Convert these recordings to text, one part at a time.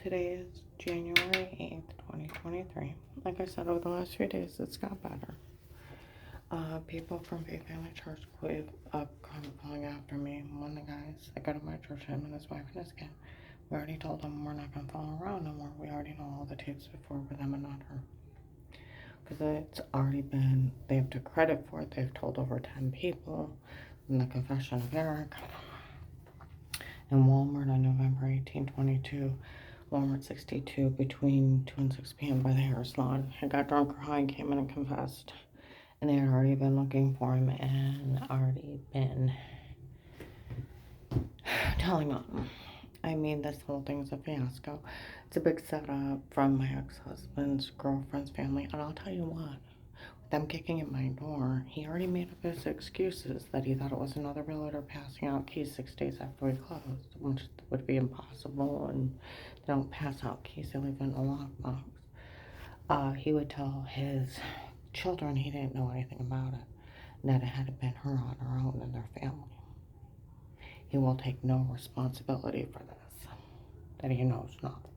Today is January 8th, 2023. Like I said, over the last few days, it's got better. People from Faith Family Church quit up kind of pulling after me. One of the guys that go to my church, him and his wife and his kid, we already told them we're not going to follow around no more. We already know all the tapes before with them and not her. Because it's already been, they've took credit for it. They've told over 10 people in the Confession of Eric. In Walmart on November 18, 22, Walmart 62, between 2 and 6 p.m. by the hair salon. He got drunk or high and came in and confessed. And they had already been looking for him and already been telling on him. I mean, this whole thing is a fiasco. It's a big setup from my ex-husband's girlfriend's family. And I'll tell you what, with them kicking at my door, he already made up his excuses that he thought it was another realtor passing out keys 6 days after we closed, which would be impossible. And they don't pass out keys, they leave in a lockbox. He would tell his children he didn't know anything about it, that it had been her on her own and their family. He will take no responsibility for this, that he knows nothing.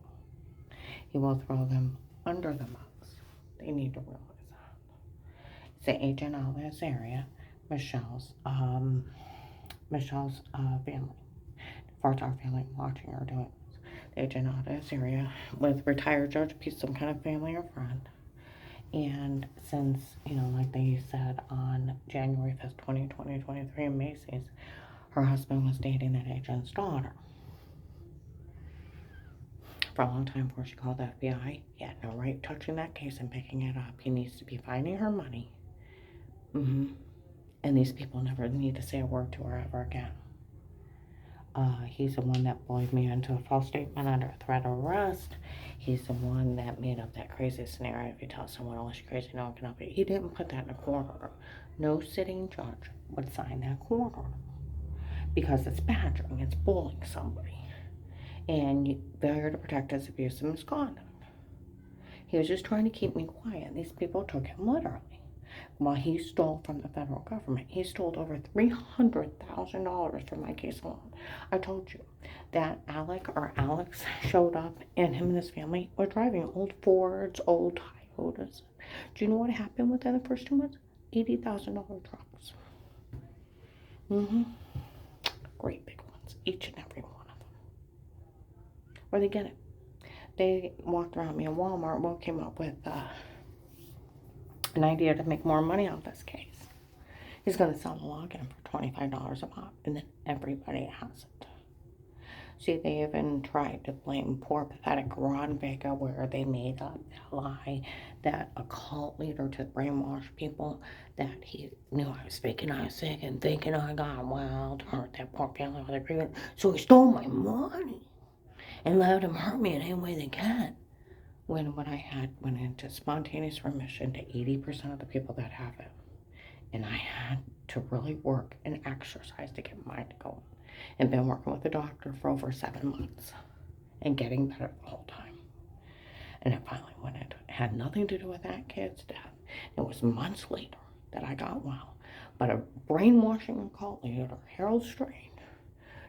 He will throw them under the bus. They need to realize that. It's the agent out of this area, Michelle's family. Parts our family watching her doing this. The agent out of this area with retired judge, some kind of family or friend. And since, like they said on January 5th, 2023 in Macy's, her husband was dating that agent's daughter. For a long time before she called the FBI, he had no right touching that case and picking it up. He needs to be finding her money. And these people never need to say a word to her ever again. He's the one that bullied me into a false statement under threat of arrest. He's the one that made up that crazy scenario. If you tell someone, oh, she's crazy, no one can help you. He didn't put that in a court order. No sitting judge would sign that court order because it's badgering, it's bullying somebody. And failure to protect his abuse and misconduct. He was just trying to keep me quiet. These people took him literally. While he stole from the federal government, he stole over $300,000 from my case alone. I told you that Alex showed up and him and his family were driving old Fords, old Toyotas. Do you know what happened within the first 2 months? $80,000 trucks. Great big ones, each and every one of them. Where they get it? They walked around me in Walmart. Will came up with an idea to make more money off this case. He's going to sell the login for $25 a pop, and then everybody has it. See, they even tried to blame poor, pathetic Ron Vega, where they made up that lie that a cult leader to brainwash people, that he knew I was faking I was sick and thinking I got wild, hurt that poor family with agreement. So he stole my money and let them hurt me in any way they can. When what I had went into spontaneous remission to 80% of the people that have it. And I had to really work and exercise to get mine going. And been working with a doctor for over 7 months and getting better the whole time. And it finally went into it. Had nothing to do with that kid's death. It was months later that I got well. But a brainwashing cult leader, Harold Strain,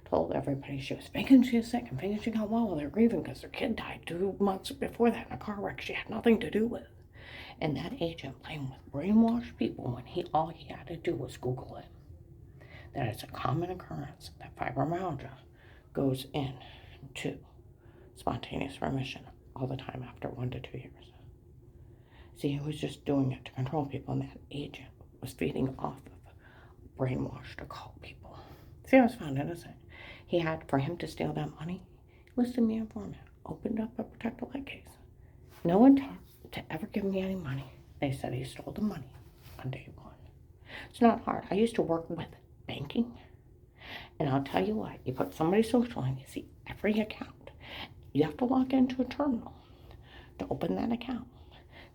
told everybody she was faking she was sick and thinking she got well while they're grieving because their kid died 2 months before that in a car wreck she had nothing to do with. And that agent playing with brainwashed people when all he had to do was Google it. That it's a common occurrence that fibromyalgia goes into spontaneous remission all the time after 1 to 2 years. See, he was just doing it to control people, and that agent was feeding off of brainwashed occult people. See, I was found innocent. He had, for him to steal that money, listed me informant, opened up a protected light case. No one talked to ever give me any money. They said he stole the money on day 1. It's not hard. I used to work with banking, and I'll tell you what, you put somebody's social in, you see every account. You have to log into a terminal to open that account.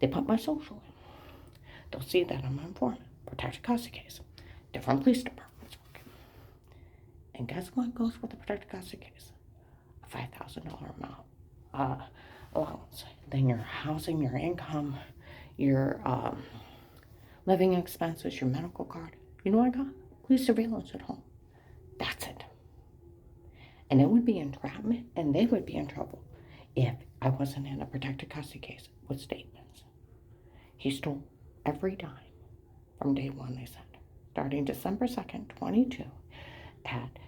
They put my social in. They'll see that I'm an informant, protected custody case, different police departments working. And guess what goes with the protected custody case? A $5,000 amount allowance. Then your housing, your income, your living expenses, your medical card. You know what I got? Police surveillance at home. That's it. And it would be entrapment, and they would be in trouble if I wasn't in a protected custody case with statements. He stole every dime from day one, they said, starting December 2nd, 22, at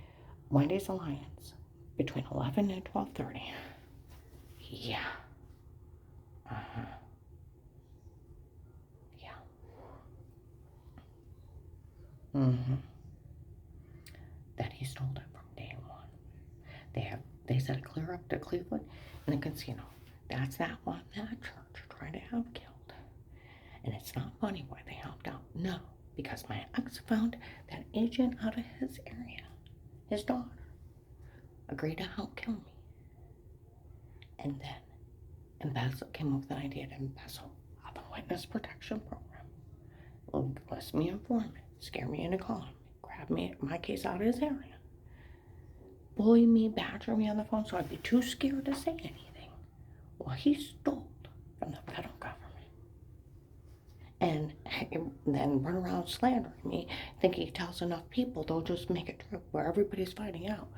Wendy's Alliance between 11 and 12:30. Yeah. Uh-huh. Yeah. Mm-hmm. That he stole it from day one. They said clear up to Cleveland and the casino. That's that one that church tried to have killed. And it's not money why they helped out. No, because my ex found that agent out of his area, his daughter, agreed to help kill me. And then came up with an idea to embezzle out the witness protection program. List me informant, scare me into calling me, grab me my case out of his area, bully me, badger me on the phone so I'd be too scared to say anything. Well, he stole from the federal government. And then run around slandering me, thinking he tells enough people they'll just make it true where everybody's finding out.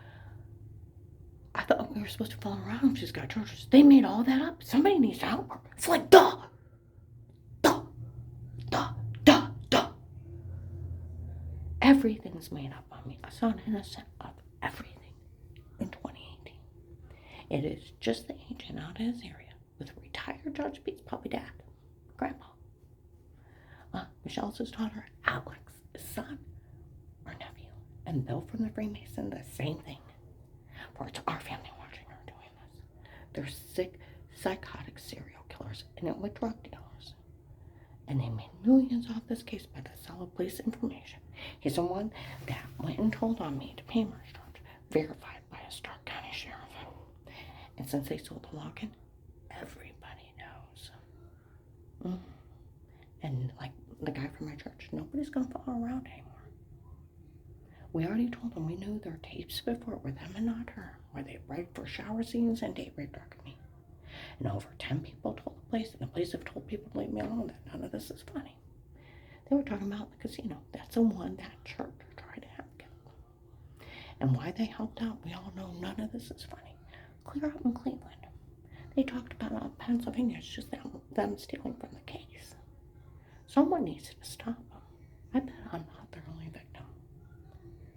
I thought we were supposed to follow around these guy churches. They made all that up. Somebody needs to help her. It's like, duh. Everything's made up on me. I saw an innocent of everything in 2018. It is just the agent out of his area with retired Judge Beat's puppy dad, grandpa. Michelle's his daughter, Alex, his son, or nephew. And Bill from the Freemason, the same thing. For it's our family watching her doing this. They're sick, psychotic serial killers and it with drug dealers. And they made millions off this case by the sale of police information. He's the one that went and told on me to pay my charge, verified by a Stark County sheriff. And since they sold the lock-in, everybody knows. And like the guy from my church, nobody's gonna follow around anymore. We already told them we knew their tapes before were them and not her, where they raped for shower scenes and date rape drugged me. And over 10 people told the police, and the police have told people to leave me alone, that none of this is funny. They were talking about the casino. That's the one that church tried to have killed. And why they helped out, we all know none of this is funny. Clear up in Cleveland. They talked about Pennsylvania. It's just them stealing from the case. Someone needs to stop them. I bet I'm not their only victim.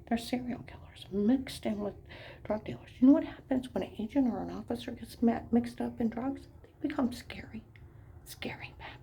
They're serial killers mixed in with drug dealers. You know what happens when an agent or an officer gets mixed up in drugs? They become scary, scary bad